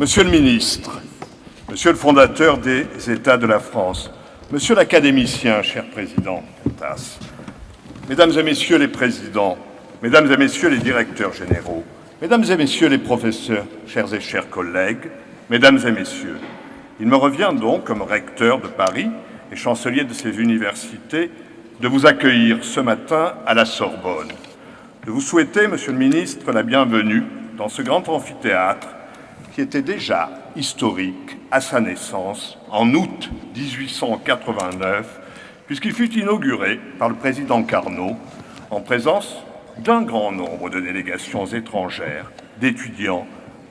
Monsieur le ministre, monsieur le fondateur des États de la France, monsieur l'académicien, cher président Tass, mesdames et messieurs les présidents, mesdames et messieurs les directeurs généraux, mesdames et messieurs les professeurs, chers et chers collègues, mesdames et messieurs, il me revient donc, comme recteur de Paris et chancelier de ces universités, de vous accueillir ce matin à la Sorbonne, de vous souhaiter, monsieur le ministre, la bienvenue dans ce grand amphithéâtre qui était déjà historique à sa naissance en août 1889, puisqu'il fut inauguré par le président Carnot en présence d'un grand nombre de délégations étrangères, d'étudiants,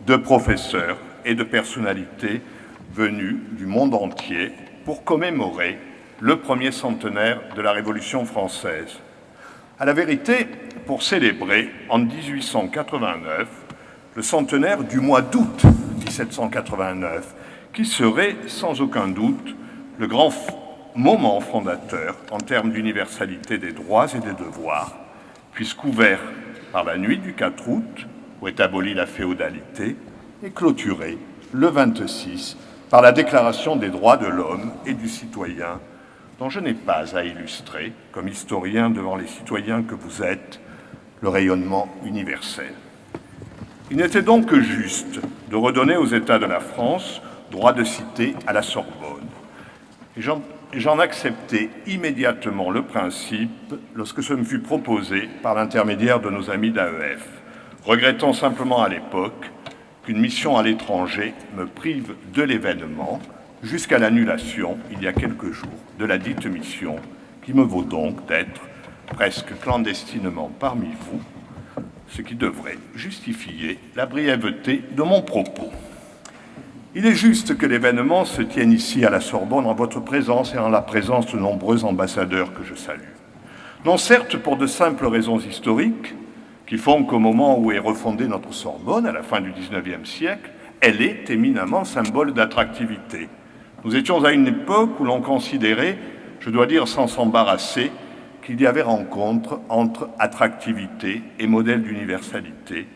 de professeurs et de personnalités venues du monde entier pour commémorer le premier centenaire de la Révolution française. À la vérité, pour célébrer en 1889 le centenaire du mois d'août 1789, qui serait sans aucun doute le grand moment fondateur en termes d'universalité des droits et des devoirs, puisqu'ouvert par la nuit du 4 août, où est abolie la féodalité, et clôturé le 26 par la Déclaration des droits de l'homme et du citoyen, dont je n'ai pas à illustrer, comme historien devant les citoyens que vous êtes, le rayonnement universel. Il n'était donc que juste de redonner aux États de la France droit de cité à la Sorbonne. Et j'en acceptai immédiatement le principe lorsque ce me fut proposé par l'intermédiaire de nos amis d'AEF, regrettant simplement à l'époque qu'une mission à l'étranger me prive de l'événement jusqu'à l'annulation, il y a quelques jours, de la dite mission, qui me vaut donc d'être presque clandestinement parmi vous, ce qui devrait justifier la brièveté de mon propos. Il est juste que l'événement se tienne ici à la Sorbonne en votre présence et en la présence de nombreux ambassadeurs que je salue. Non certes pour de simples raisons historiques, qui font qu'au moment où est refondée notre Sorbonne, à la fin du XIXe siècle, elle est éminemment symbole d'attractivité. Nous étions à une époque où l'on considérait, je dois dire sans s'embarrasser, qu'il y avait rencontre entre attractivité et modèle d'universalité,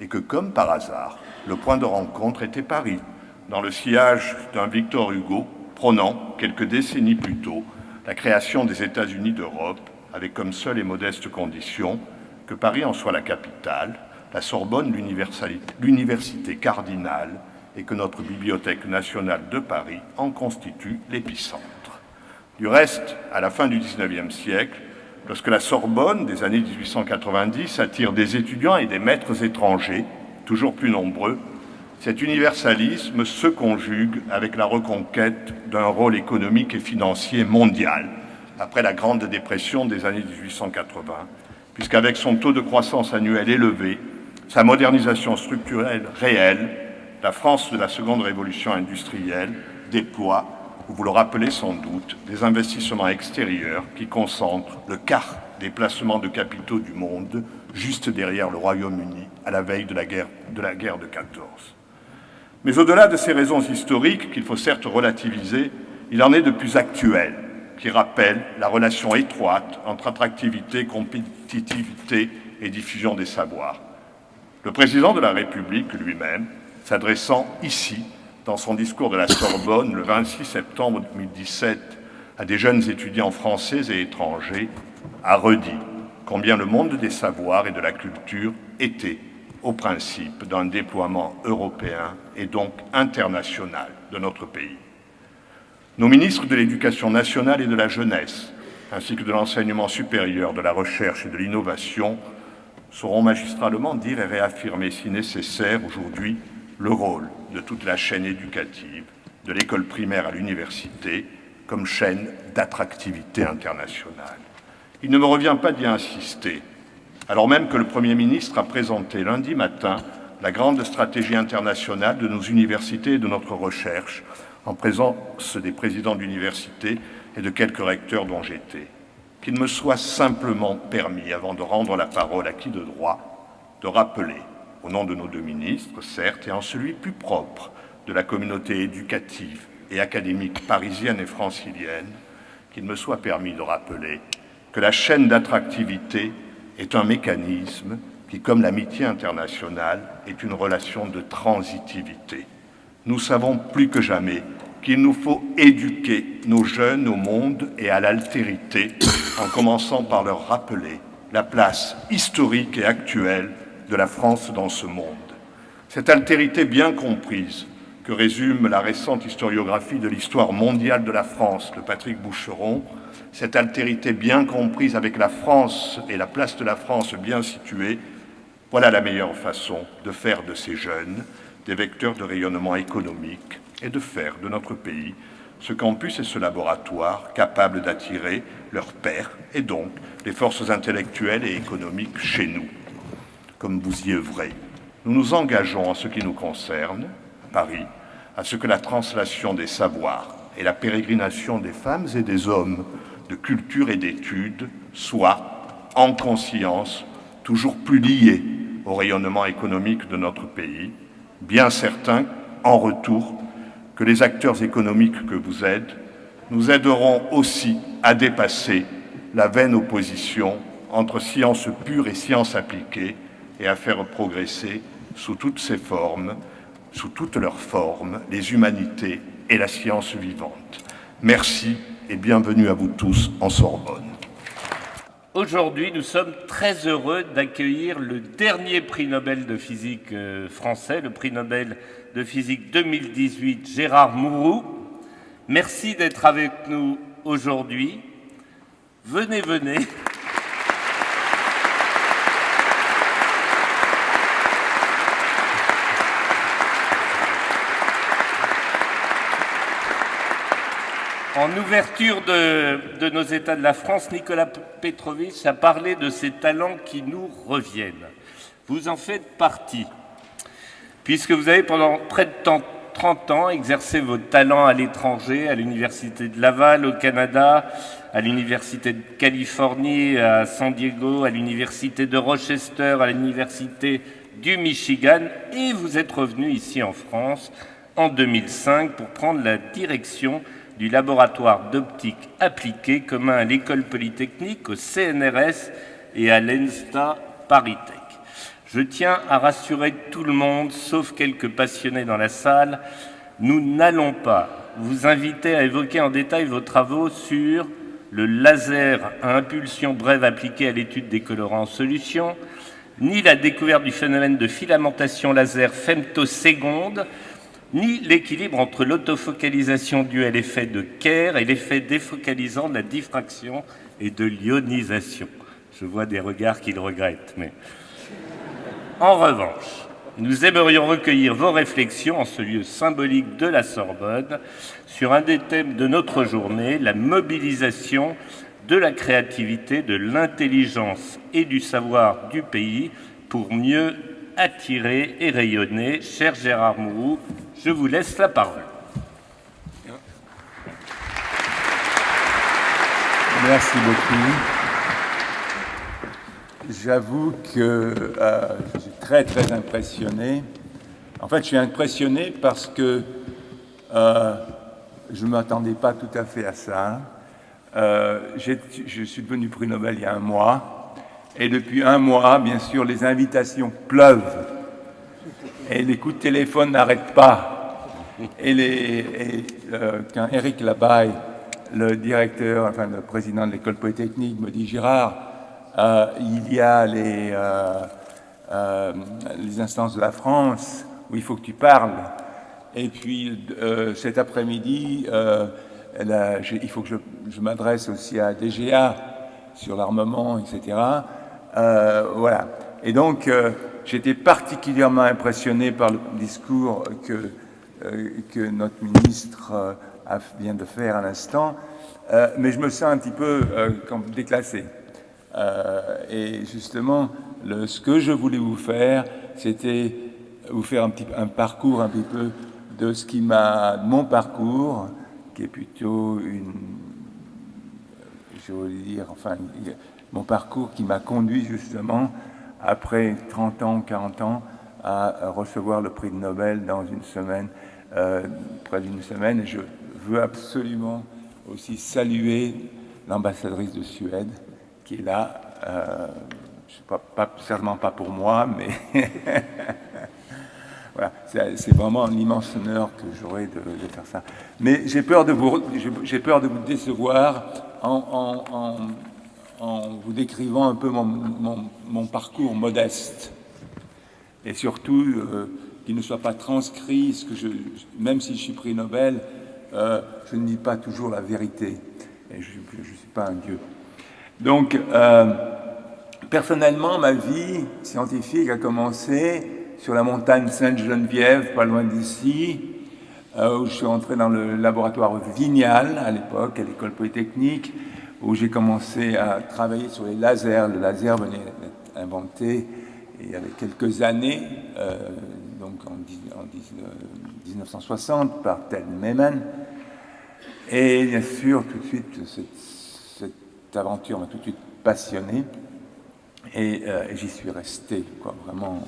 et que, comme par hasard, le point de rencontre était Paris, dans le sillage d'un Victor Hugo prônant, quelques décennies plus tôt, la création des États-Unis d'Europe, avec comme seule et modeste condition que Paris en soit la capitale, la Sorbonne l'université cardinale, et que notre Bibliothèque nationale de Paris en constitue l'épicentre. Du reste, à la fin du XIXe siècle, lorsque la Sorbonne, des années 1890, attire des étudiants et des maîtres étrangers, toujours plus nombreux, cet universalisme se conjugue avec la reconquête d'un rôle économique et financier mondial, après la Grande Dépression des années 1880, puisqu'avec son taux de croissance annuel élevé, sa modernisation structurelle réelle, la France de la seconde révolution industrielle déploie, vous le rappelez sans doute, des investissements extérieurs qui concentrent le quart des placements de capitaux du monde, juste derrière le Royaume-Uni, à la veille de la guerre de 14. Mais au-delà de ces raisons historiques, qu'il faut certes relativiser, il en est de plus actuelles, qui rappellent la relation étroite entre attractivité, compétitivité et diffusion des savoirs. Le président de la République lui-même, s'adressant ici, dans son discours de la Sorbonne, le 26 septembre 2017, à des jeunes étudiants français et étrangers, a redit combien le monde des savoirs et de la culture était au principe d'un déploiement européen et donc international de notre pays. Nos ministres de l'Éducation nationale et de la jeunesse, ainsi que de l'enseignement supérieur, de la recherche et de l'innovation, sauront magistralement dire et réaffirmer, si nécessaire, aujourd'hui, le rôle de toute la chaîne éducative, de l'école primaire à l'université, comme chaîne d'attractivité internationale. Il ne me revient pas d'y insister, alors même que le Premier ministre a présenté lundi matin la grande stratégie internationale de nos universités et de notre recherche, en présence des présidents d'université et de quelques recteurs dont j'étais. Qu'il me soit simplement permis, avant de rendre la parole à qui de droit, de rappeler, au nom de nos deux ministres, certes, et en celui plus propre de la communauté éducative et académique parisienne et francilienne, qu'il me soit permis de rappeler que la chaîne d'attractivité est un mécanisme qui, comme l'amitié internationale, est une relation de transitivité. Nous savons plus que jamais qu'il nous faut éduquer nos jeunes au monde et à l'altérité, en commençant par leur rappeler la place historique et actuelle de la France dans ce monde. Cette altérité bien comprise, que résume la récente historiographie de l'histoire mondiale de la France de Patrick Boucheron, cette altérité bien comprise avec la France et la place de la France bien située, voilà la meilleure façon de faire de ces jeunes des vecteurs de rayonnement économique et de faire de notre pays ce campus et ce laboratoire capable d'attirer leurs pairs et donc les forces intellectuelles et économiques chez nous. Comme vous y œuvrez, nous nous engageons en ce qui nous concerne, à Paris, à ce que la translation des savoirs et la pérégrination des femmes et des hommes de culture et d'études soient, en conscience, toujours plus liés au rayonnement économique de notre pays, bien certain, en retour, que les acteurs économiques que vous êtes nous aideront aussi à dépasser la vaine opposition entre sciences pures et sciences appliquées et à faire progresser sous toutes ses formes, sous toutes leurs formes, les humanités et la science vivante. Merci et bienvenue à vous tous en Sorbonne. Aujourd'hui, nous sommes très heureux d'accueillir le dernier prix Nobel de physique français, le prix Nobel de physique 2018, Gérard Mourou. Merci d'être avec nous aujourd'hui. Venez, venez. En ouverture de nos États de la France, Nicolas Petrovitch a parlé de ces talents qui nous reviennent. Vous en faites partie, puisque vous avez pendant près de 30 ans exercé vos talents à l'étranger, à l'Université de Laval au Canada, à l'Université de Californie à San Diego, à l'Université de Rochester, à l'Université du Michigan, et vous êtes revenu ici en France en 2005 pour prendre la direction du laboratoire d'optique appliquée commun à l'École Polytechnique, au CNRS et à l'ENSTA Paris Tech. Je tiens à rassurer tout le monde, sauf quelques passionnés dans la salle, nous n'allons pas vous inviter à évoquer en détail vos travaux sur le laser à impulsion brève appliquée à l'étude des colorants en solution, ni la découverte du phénomène de filamentation laser femtoséconde, ni l'équilibre entre l'autofocalisation due à l'effet de Kerr et l'effet défocalisant de la diffraction et de l'ionisation. Je vois des regards qui le regrettent, mais... En revanche, nous aimerions recueillir vos réflexions en ce lieu symbolique de la Sorbonne sur un des thèmes de notre journée, la mobilisation de la créativité, de l'intelligence et du savoir du pays pour mieux attirer et rayonner. Cher Gérard Mourou, je vous laisse la parole. Merci beaucoup. J'avoue que je suis très, très impressionné. En fait, je suis impressionné parce que je ne m'attendais pas tout à fait à ça. Je suis devenu prix Nobel il y a un mois. Et depuis un mois, bien sûr, les invitations pleuvent. Et les coups de téléphone n'arrêtent pas. Quand Éric Labaille, le directeur, enfin le président de l'école polytechnique, me dit « Gérard, il y a les instances de la France où il faut que tu parles. Et puis cet après-midi, il faut que je m'adresse aussi à DGA sur l'armement, etc. » Voilà. Et donc, j'étais particulièrement impressionné par le discours que notre ministre vient de faire à l'instant, mais je me sens un petit peu déclassé. Et justement, ce que je voulais vous faire, c'était vous faire un parcours un petit peu de mon parcours, qui est plutôt mon parcours qui m'a conduit justement, après 30 ans, 40 ans, à recevoir le prix de Nobel dans une semaine, près d'une semaine. Et je veux absolument aussi saluer l'ambassadrice de Suède, qui est là, certainement pas pour moi, mais voilà, c'est vraiment un immense honneur que j'aurai de faire ça. Mais j'ai peur de vous décevoir en vous décrivant un peu mon parcours modeste. Et surtout, qu'il ne soit pas transcrit, même si je suis prix Nobel, je ne dis pas toujours la vérité. Et je ne suis pas un dieu. Donc, personnellement, ma vie scientifique a commencé sur la montagne Sainte-Geneviève, pas loin d'ici, où je suis entré dans le laboratoire Vignal, à l'époque, à l'école polytechnique, où j'ai commencé à travailler sur les lasers. Le laser venait d'être inventé il y avait quelques années, donc en 1960, par Ted Naiman. Et bien sûr, tout de suite, cette aventure m'a tout de suite passionné. Et j'y suis resté, quoi, vraiment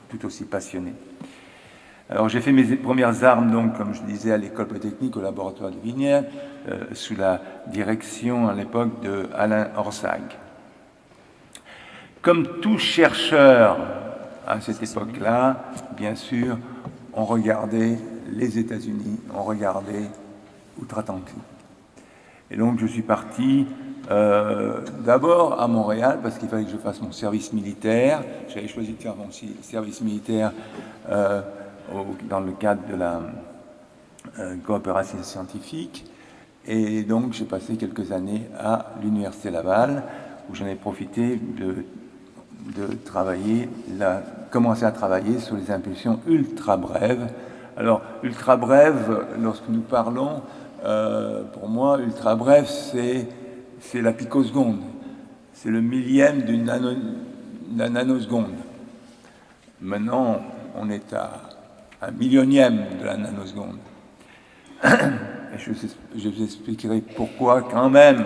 tout aussi passionné. Alors j'ai fait mes premières armes, donc, comme je disais, à l'école polytechnique, au laboratoire de Vignal, sous la direction à l'époque de Alain Orsag. Comme tout chercheur à cette époque-là, bien sûr, on regardait les États-Unis, on regardait outre-Atlantique. Et donc je suis parti d'abord à Montréal parce qu'il fallait que je fasse mon service militaire. J'avais choisi de faire mon service militaire dans le cadre de la coopération scientifique. Et donc j'ai passé quelques années à l'Université Laval où j'en ai profité de commencer à travailler sur les impulsions ultra brèves. Alors, ultra brèves, lorsque nous parlons, pour moi, ultra brève, c'est la picoseconde. C'est le millième d'une nanoseconde. Maintenant, on est à un millionième de la nanoseconde. Et je vous expliquerai pourquoi, quand même,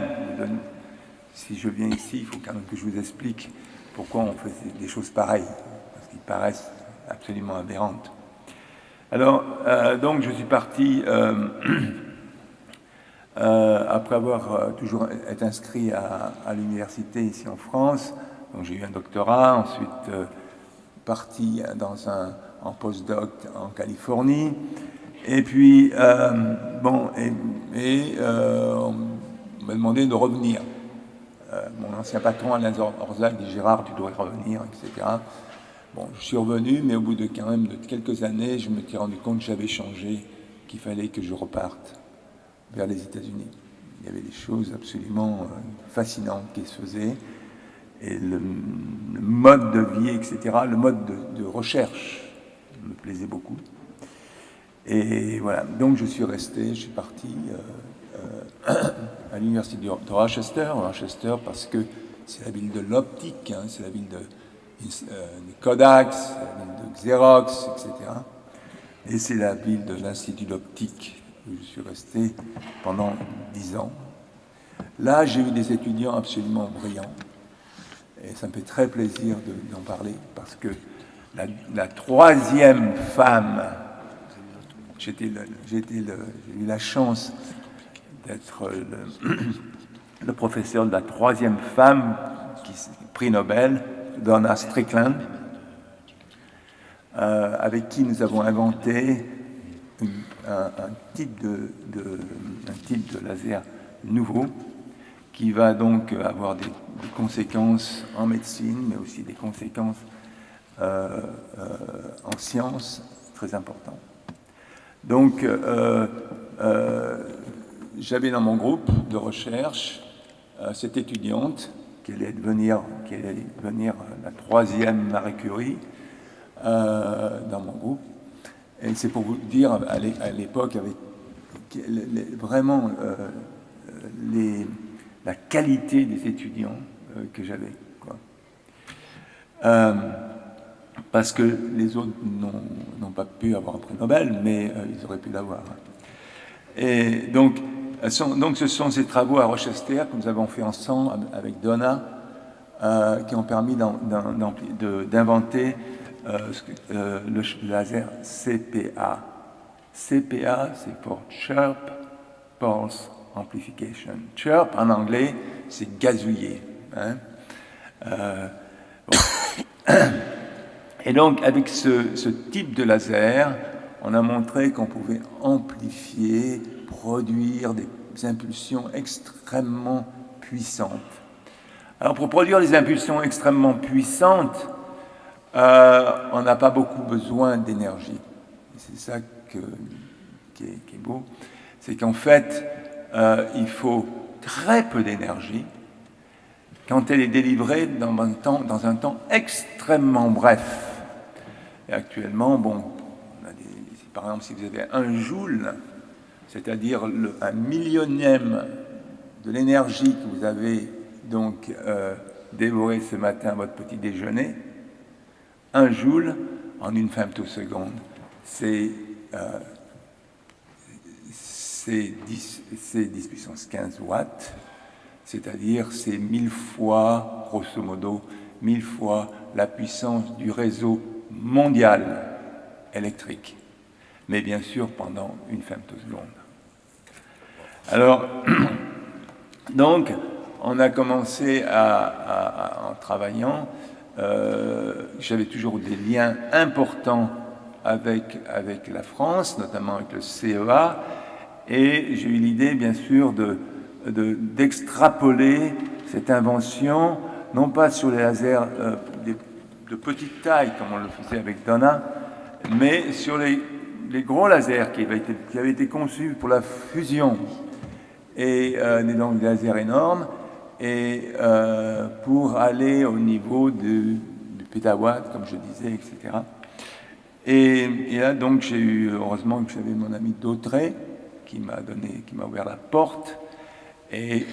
si je viens ici, il faut quand même que je vous explique pourquoi on fait des choses pareilles, parce qu'ils paraissent absolument aberrantes. Alors, donc, je suis parti, après avoir toujours été inscrit à l'université ici en France, donc j'ai eu un doctorat, ensuite parti en postdoc en Californie, et puis, on m'a demandé de revenir. Mon ancien patron, Alain Orsag, dit « Gérard, tu dois revenir », etc. Bon, je suis revenu, mais au bout de quand même de quelques années, je me suis rendu compte que j'avais changé, qu'il fallait que je reparte vers les États-Unis. Il y avait des choses absolument fascinantes qui se faisaient, et le mode de vie, etc., le mode de recherche me plaisait beaucoup. Et voilà, donc je suis resté, je suis parti à l'université de Rochester, parce que c'est la ville de l'optique, hein, c'est la ville de Kodak, c'est la ville de Xerox, etc. Et c'est la ville de l'Institut d'optique où je suis resté pendant 10 ans. Là, j'ai eu des étudiants absolument brillants. Et ça me fait très plaisir d'en parler parce que la troisième femme, j'ai eu la chance d'être le professeur de la troisième femme prix Nobel, Donna Strickland, avec qui nous avons inventé un type de laser nouveau qui va donc avoir des conséquences en médecine, mais aussi des conséquences en sciences très importantes. Donc, j'avais dans mon groupe de recherche cette étudiante qui allait devenir la troisième Marie Curie dans mon groupe. Et c'est pour vous dire, à l'époque, avec vraiment la qualité des étudiants que j'avais, quoi. Parce que les autres n'ont pas pu avoir un prix Nobel, mais ils auraient pu l'avoir. Et donc, ce sont ces travaux à Rochester que nous avons fait ensemble avec Donna, qui ont permis d'inventer le laser CPA. CPA, c'est pour Chirp Pulse Amplification. Chirp, en anglais, c'est gazouiller. Hein. Bon. Et donc, avec ce type de laser, on a montré qu'on pouvait amplifier, produire des impulsions extrêmement puissantes. Alors, pour produire des impulsions extrêmement puissantes, on n'a pas beaucoup besoin d'énergie. C'est ça qui est beau. C'est qu'en fait, il faut très peu d'énergie quand elle est délivrée dans un temps extrêmement bref. Et actuellement, bon, par exemple, si vous avez 1 joule, c'est-à-dire un millionième de l'énergie que vous avez donc dévoré ce matin à votre petit déjeuner, 1 joule en 1 femtoseconde, c'est 10 puissance 15 watts, c'est-à-dire c'est 1000 fois, grosso modo, 1000 fois la puissance du réseau mondial électrique, mais bien sûr pendant 1 femtoseconde. Alors, donc, on a commencé en travaillant, j'avais toujours des liens importants avec la France, notamment avec le CEA, et j'ai eu l'idée, bien sûr, d'extrapoler cette invention, non pas sur les lasers de petite taille, comme on le faisait avec Donna, mais sur les gros lasers qui avaient été conçus pour la fusion, et donc des lasers énormes, et pour aller au niveau du pétawatt, comme je disais, etc. Et là, donc, j'ai eu, heureusement que j'avais mon ami Dautrey, qui m'a ouvert la porte, et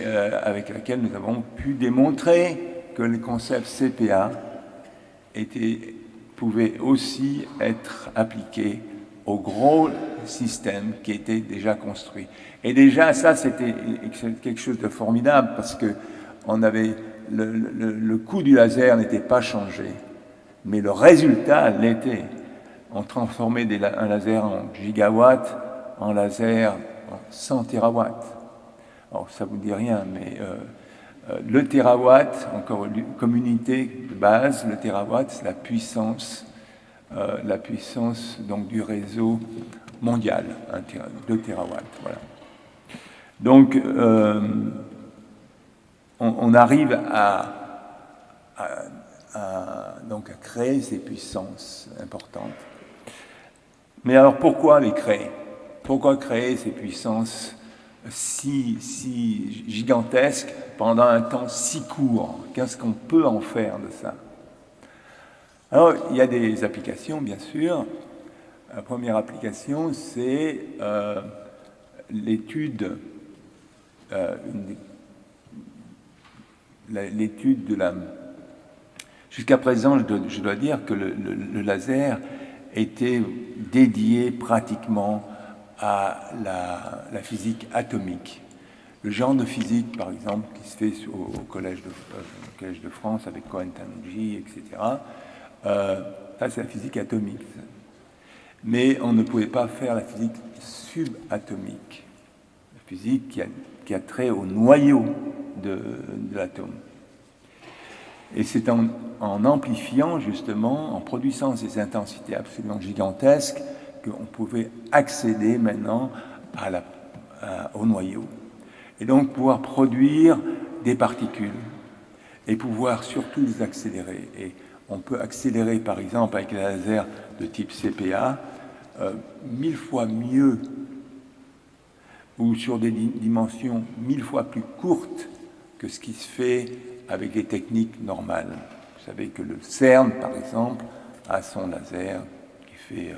avec laquelle nous avons pu démontrer que le concept CPA pouvait aussi être appliqué aux gros systèmes qui étaient déjà construits. Et déjà, ça, c'était quelque chose de formidable, parce que le coût du laser n'était pas changé, mais le résultat l'était. On transformait un laser en gigawatts en laser en 100 terawatts. Alors, ça ne vous dit rien, mais le terawatt, encore comme unité de base, le terawatt, c'est la puissance donc, du réseau mondial, 2 terawatts. Voilà. Donc, on arrive donc à créer ces puissances importantes. Mais alors, pourquoi les créer? Pourquoi créer ces puissances si gigantesques pendant un temps si court? Qu'est-ce qu'on peut en faire de ça? Alors, il y a des applications, bien sûr. La première application, c'est l'étude de la... Jusqu'à présent, je dois dire que le laser était dédié pratiquement à la physique atomique. Le genre de physique, par exemple, qui se fait au Collège de France avec Cohen-Tanouji, etc., ça, c'est la physique atomique. Mais on ne pouvait pas faire la physique subatomique, la physique qui a trait au noyau de l'atome. Et c'est en amplifiant, justement, en produisant ces intensités absolument gigantesques, qu'on pouvait accéder maintenant au noyau. Et donc pouvoir produire des particules et pouvoir surtout les accélérer. Et on peut accélérer, par exemple, avec les lasers de type CPA, 1000 fois mieux ou sur des dimensions 1000 fois plus courtes que ce qui se fait avec les techniques normales. Vous savez que le CERN, par exemple, a son laser qui fait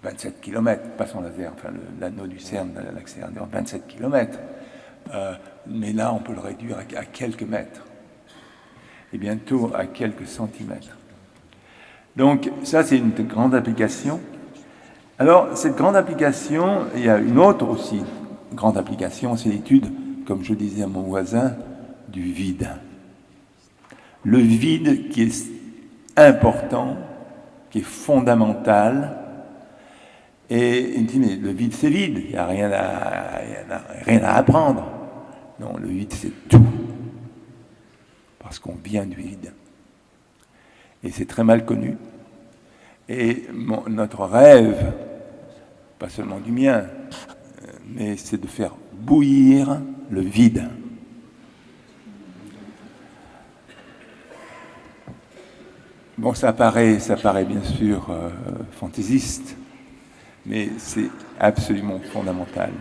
27 km, pas son laser, enfin l'anneau du CERN, l'accélérateur, 27 km. Mais là, on peut le réduire à quelques mètres, et bientôt à quelques centimètres. Donc ça, c'est une grande application. Alors, cette grande application, il y a une autre aussi grande application, c'est l'étude, comme je disais à mon voisin, du vide. Le vide qui est important, qui est fondamental, et il me dit, mais le vide, c'est vide, il n'y a rien à apprendre. Non, le vide, c'est tout. Parce qu'on vient du vide. Et c'est très mal connu. Et notre rêve, pas seulement du mien, mais c'est de faire bouillir le vide. Bon, ça paraît bien sûr fantaisiste, mais c'est absolument fondamental.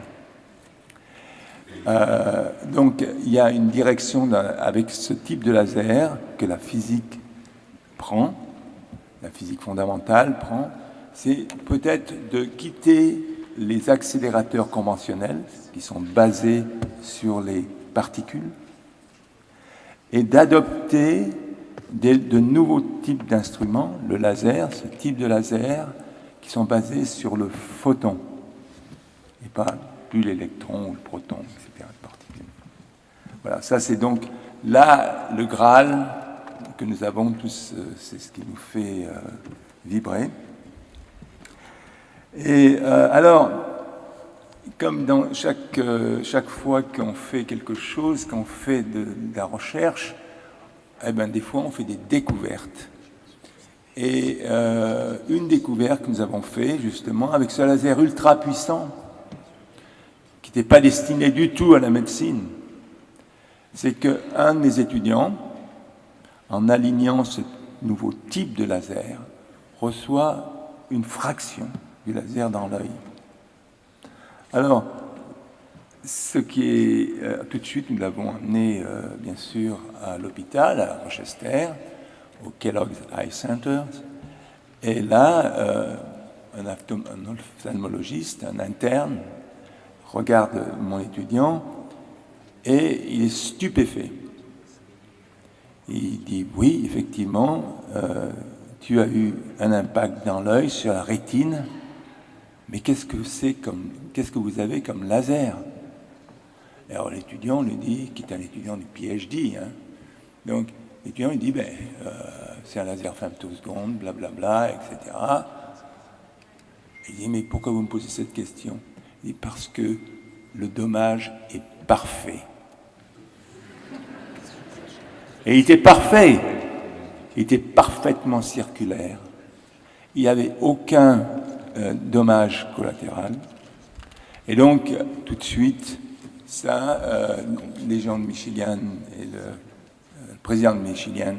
Donc, il y a une direction avec ce type de laser que la physique prend, la physique fondamentale prend, c'est peut-être de quitter les accélérateurs conventionnels qui sont basés sur les particules et d'adopter de nouveaux types d'instruments, le laser, ce type de laser, qui sont basés sur le photon et pas plus l'électron ou le proton, etc. Voilà, ça c'est donc là le Graal que nous avons tous, c'est ce qui nous fait vibrer. Et alors, comme dans chaque fois qu'on fait quelque chose, qu'on fait de la recherche, eh ben, des fois on fait des découvertes. Et une découverte que nous avons fait justement avec ce laser ultra puissant, qui n'était pas destiné du tout à la médecine, c'est qu'un de mes étudiants, en alignant ce nouveau type de laser, reçoit une fraction du laser dans l'œil. Alors, ce qui est tout de suite, nous l'avons amené bien sûr à l'hôpital, à Rochester, au Kellogg's Eye Center, et là, un ophtalmologiste, un interne, regarde mon étudiant et il est stupéfait. Il dit « Oui, effectivement, tu as eu un impact dans l'œil sur la rétine, mais qu'est-ce que vous avez comme laser ?» Alors l'étudiant lui dit, qui est un étudiant du PhD, hein, donc l'étudiant lui dit c'est un laser femtoseconde, blablabla, etc. Il dit « Mais pourquoi vous me posez cette question ?» Il dit « Parce que le dommage est parfait. » Et il était parfait. Il était parfaitement circulaire. Il n'y avait aucun dommage collatéral. Et donc, tout de suite, ça, les gens de Michigan et le président de Michigan,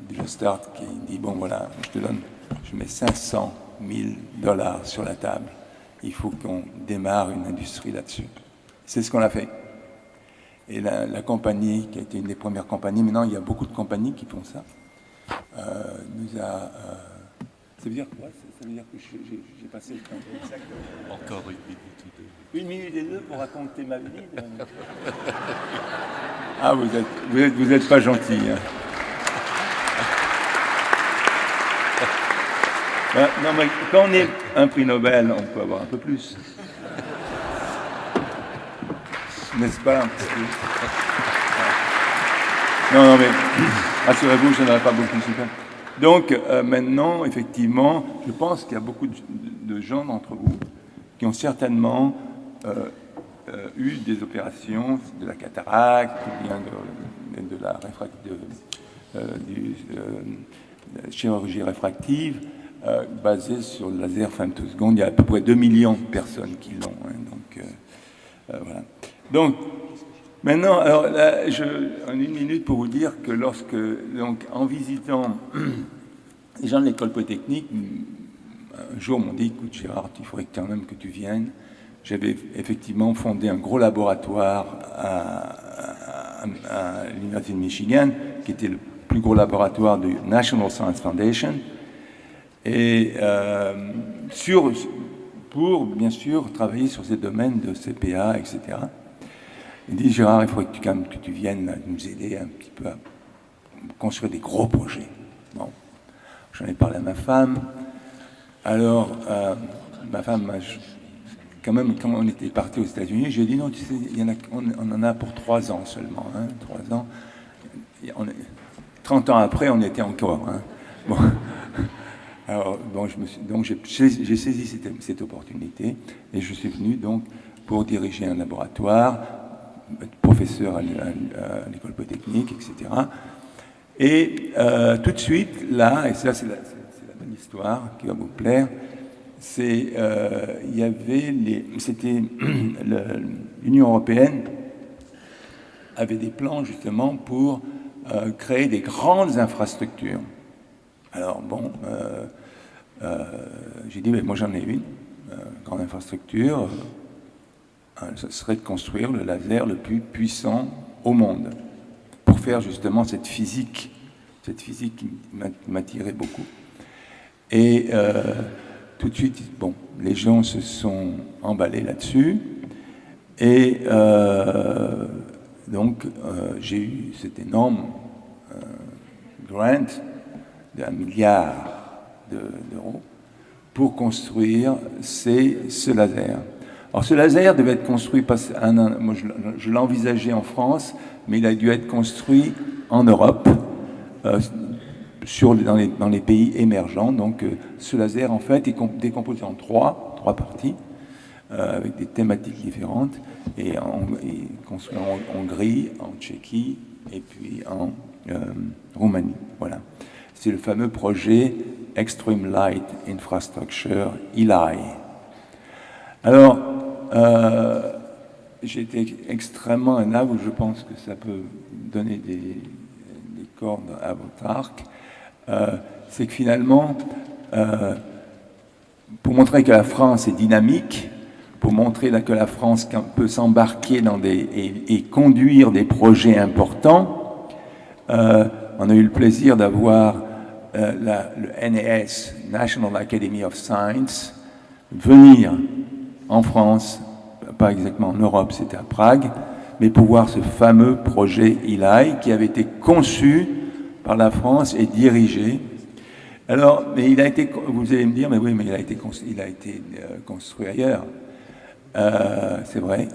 Bill Start, qui dit « Bon, voilà, je mets 500 000 $ sur la table. Il faut qu'on démarre une industrie là-dessus. » C'est ce qu'on a fait. Et la compagnie, qui a été une des premières compagnies, maintenant il y a beaucoup de compagnies qui font ça, nous a... ça veut dire quoi? Ça veut dire que j'ai passé le temps. Exactement. Encore une minute ou deux. Une minute et deux pour raconter ma vie. Ah, vous êtes pas gentil. Hein. Non, mais quand on est un prix Nobel, on peut avoir un peu plus. N'est-ce pas? Non, mais rassurez-vous, je n'en ai pas beaucoup de super. Donc, maintenant, effectivement, je pense qu'il y a beaucoup de gens d'entre vous qui ont certainement eu des opérations de la cataracte, ou bien de la chirurgie réfractive, basée sur le laser femtoseconde. Il y a à peu près 2 millions de personnes qui l'ont. Hein, donc, voilà. Donc, maintenant, alors là, en une minute pour vous dire que en visitant les gens de l'école polytechnique, un jour m'ont dit, écoute Gérard, il faudrait quand même que tu viennes. J'avais effectivement fondé un gros laboratoire à l'Université de Michigan, qui était le plus gros laboratoire du National Science Foundation, et pour, bien sûr, travailler sur ces domaines de CPA, etc. Il dit, Gérard, il faudrait que tu viennes nous aider un petit peu à construire des gros projets. Bon, j'en ai parlé à ma femme. Alors, ma femme, quand même, quand on était parti aux États-Unis, je lui ai dit, non, tu sais, on en a pour 3 ans seulement. Hein, 3 ans. 30 ans après, on était encore. Hein. Bon. Alors, bon, j'ai saisi cette opportunité et je suis venu donc pour diriger un laboratoire, être professeur à l'école polytechnique, etc. Et tout de suite, là, et ça c'est histoire qui va vous plaire. Il y avait l'Union européenne avait des plans justement pour créer des grandes infrastructures. Alors bon, j'ai dit, mais moi j'en ai une grande infrastructure, ce serait de construire le laser le plus puissant au monde, pour faire justement cette physique qui m'attirait beaucoup. Et tout de suite, bon, les gens se sont emballés là-dessus, et donc j'ai eu cet énorme grant d'1 milliard d'euros pour construire ce laser. Alors ce laser devait être construit, moi je l'envisageais en France, mais il a dû être construit en Europe, dans les pays émergents. Donc ce laser en fait est décomposé en trois parties, avec des thématiques différentes, et construit en Hongrie, en Tchéquie et puis en Roumanie. Voilà. C'est le fameux projet Extreme Light Infrastructure, ELI. Alors, j'ai été extrêmement, là où je pense que ça peut donner des cordes à votre arc, c'est que finalement, pour montrer que la France est dynamique, pour montrer que la France peut s'embarquer et conduire des projets importants, on a eu le plaisir d'avoir le NAS, National Academy of Science, venir en France, pas exactement en Europe, c'était à Prague, mais pour voir ce fameux projet ELI qui avait été conçu par la France et dirigé. Alors, mais vous allez me dire, mais oui, mais il a été construit ailleurs. C'est vrai.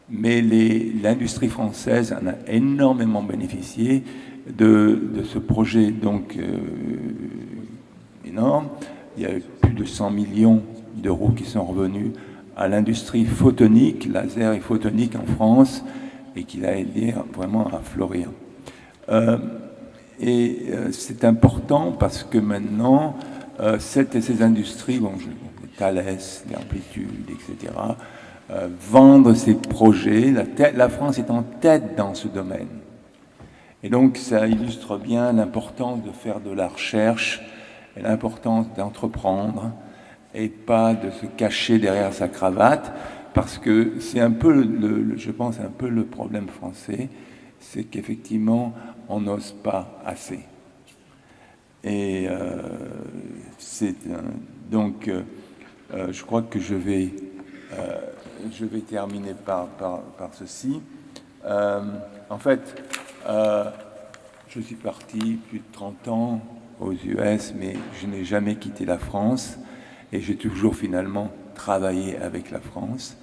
Mais l'industrie française en a énormément bénéficié de ce projet donc énorme. Il y a eu plus de 100 millions d'euros qui sont revenus à l'industrie photonique, laser et photonique en France, et qui l'a aidé vraiment à fleurir. C'est important parce que maintenant, ces industries, les Thales, les Amplitude, etc., vendre ces projets. La France est en tête dans ce domaine. Et donc, ça illustre bien l'importance de faire de la recherche et l'importance d'entreprendre et pas de se cacher derrière sa cravate, parce que c'est un peu, je pense, un peu le problème français, c'est qu'effectivement, on n'ose pas assez. Et donc, je crois que je vais terminer par ceci. En fait, je suis parti plus de 30 ans aux US, mais je n'ai jamais quitté la France, et j'ai toujours finalement travaillé avec la France,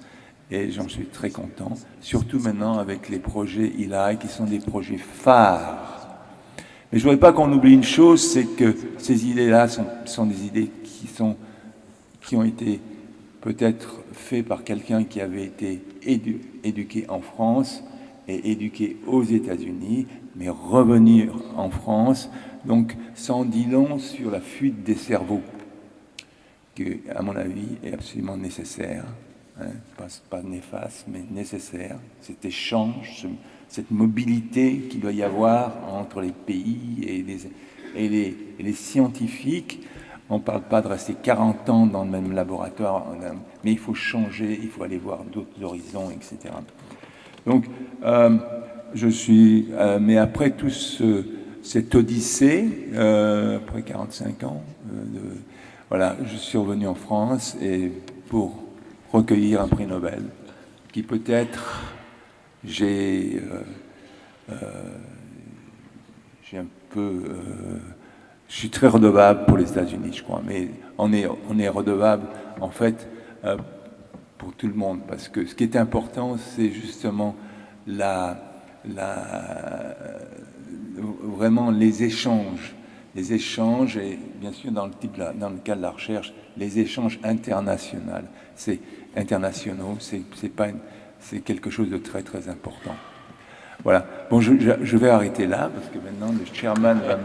et j'en suis très content, surtout maintenant avec les projets ELI, qui sont des projets phares. Mais je ne voudrais pas qu'on oublie une chose, c'est que ces idées-là sont des idées qui ont été peut-être faites par quelqu'un qui avait été éduqué en France et éduqué aux États-Unis, mais revenir en France, donc ça en dit long sur la fuite des cerveaux, qui, à mon avis, est absolument nécessaire. Pas néfaste, mais nécessaire. Cet échange, cette mobilité qu'il doit y avoir entre les pays et les scientifiques. On ne parle pas de rester 40 ans dans le même laboratoire, mais il faut changer, il faut aller voir d'autres horizons, etc. Donc, mais après tout cette odyssée, après 45 ans, voilà, je suis revenu en France et pour recueillir un prix Nobel, qui peut-être j'ai un peu... je suis très redevable pour les États-Unis, je crois, mais on est redevable, en fait, pour tout le monde, parce que ce qui est important, c'est justement vraiment les échanges, et bien sûr, dans le cas de la recherche, les échanges internationaux, c'est quelque chose de très, très important. Voilà. Bon, je vais arrêter là, parce que maintenant, le chairman va me...